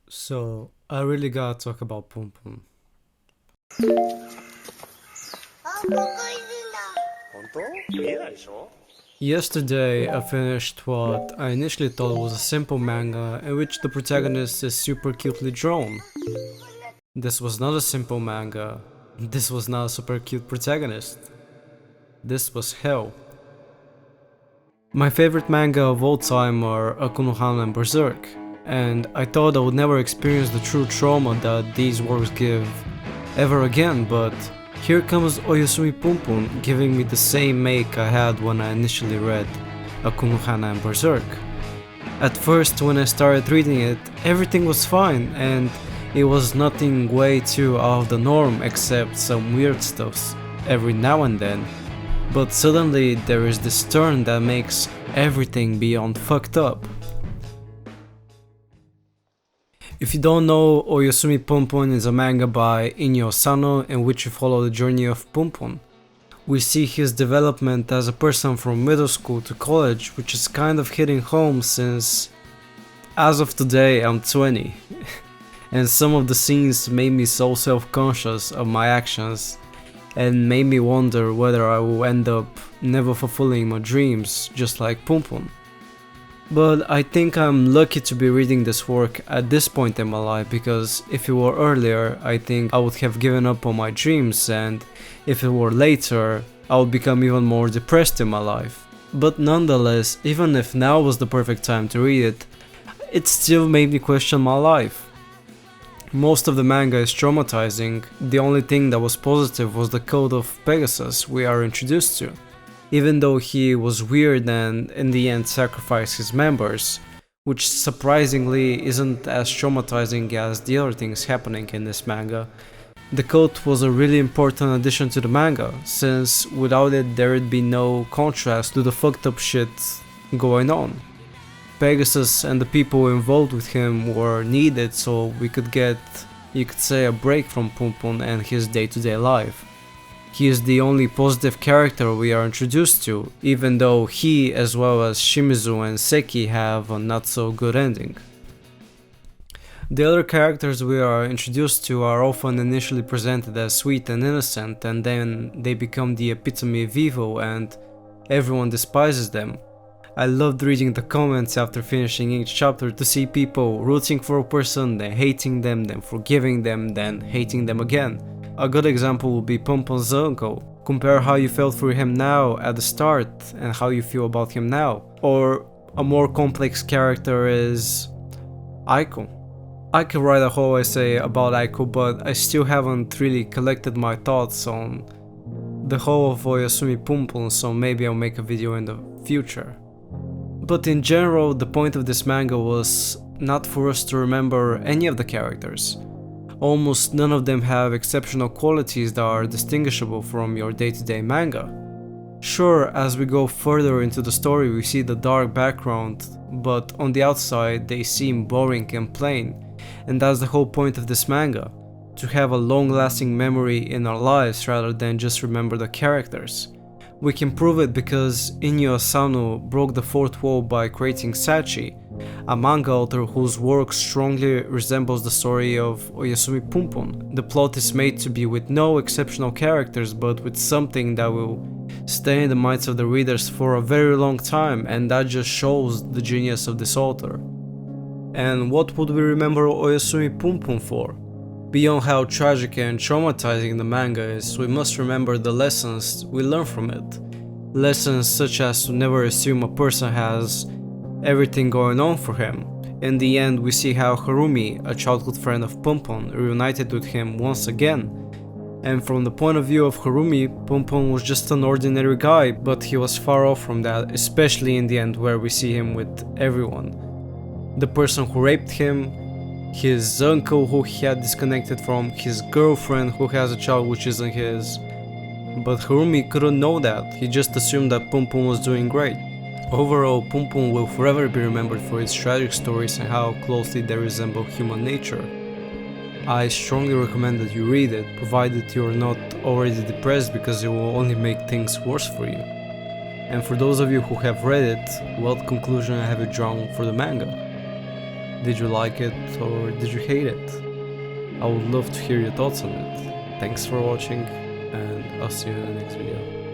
So, I really gotta talk about Punpun. 本当見えないでしょ Yesterday, I finished what I initially thought was a simple manga in which the protagonist is super cutely drawn. This was not a simple manga. This was not a super cute protagonist. This was hell. My favorite manga of all time are Akunohana and Berserk, and I thought I would never experience the true trauma that these works give ever again, but here comes Oyasumi Punpun giving me the same make I had when I initially read Akunohana and Berserk. At first, when I started reading it, everything was fine, and it was nothing way too out of the norm except some weird stuff every now and then. But suddenly there is this turn that makes everything beyond fucked up. If you don't know, Oyasumi Punpun is a manga by Inyo Asano in which you follow the journey of Punpun. We see his development as a person from middle school to college, which is kind of hitting home since as of today I'm 20 and some of the scenes made me so self-conscious of my actions and made me wonder whether I will end up never fulfilling my dreams just like Punpun. But I think I'm lucky to be reading this work at this point in my life, because if it were earlier, I think I would have given up on my dreams, and if it were later, I would become even more depressed in my life. But nonetheless, even if now was the perfect time to read it, it still made me question my life. Most of the manga is traumatizing. The only thing that was positive was the code of Pegasus we are introduced to. Even though he was weird and in the end sacrificed his members, which surprisingly isn't as traumatizing as the other things happening in this manga. The code was a really important addition to the manga, since without it there'd be no contrast to the fucked up shit going on. Pegasus and the people involved with him were needed so we could get, you could say, a break from Punpun and his day-to-day life. He is the only positive character we are introduced to, even though he, as well as Shimizu and Seki, have a not so good ending. The other characters we are introduced to are often initially presented as sweet and innocent, and then they become the epitome of evil and everyone despises them. I loved reading the comments after finishing each chapter to see people rooting for a person, then hating them, then forgiving them, then hating them again. A good example would be Punpun's uncle. Compare how you felt for him now at the start and how you feel about him now. Or a more complex character is Aiko. I could write a whole essay about Aiko, but I still haven't really collected my thoughts on the whole of Oyasumi Punpun, so maybe I'll make a video in the future. But in general, the point of this manga was not for us to remember any of the characters. Almost none of them have exceptional qualities that are distinguishable from your day-to-day manga. Sure, as we go further into the story we see the dark background, but on the outside they seem boring and plain, and that's the whole point of this manga, to have a long-lasting memory in our lives rather than just remember the characters. We can prove it because Inyo Asano broke the fourth wall by creating Sachi, a manga author whose work strongly resembles the story of Oyasumi Punpun. The plot is made to be with no exceptional characters, but with something that will stay in the minds of the readers for a very long time, and that just shows the genius of this author. And what would we remember Oyasumi Punpun for? Beyond how tragic and traumatizing the manga is, we must remember the lessons we learn from it. Lessons such as to never assume a person has everything going on for him. In the end, we see how Harumi, a childhood friend of Punpun, reunited with him once again. And from the point of view of Harumi, Punpun was just an ordinary guy, but he was far off from that, especially in the end where we see him with everyone. The person who raped him, his uncle who he had disconnected from, his girlfriend who has a child which isn't his. But Harumi couldn't know that, he just assumed that Punpun was doing great. Overall, Punpun will forever be remembered for its tragic stories and how closely they resemble human nature. I strongly recommend that you read it, provided you are not already depressed, because it will only make things worse for you. And for those of you who have read it, what conclusion have you drawn for the manga? Did you like it or did you hate it? I would love to hear your thoughts on it. Thanks for watching, and I'll see you in the next video.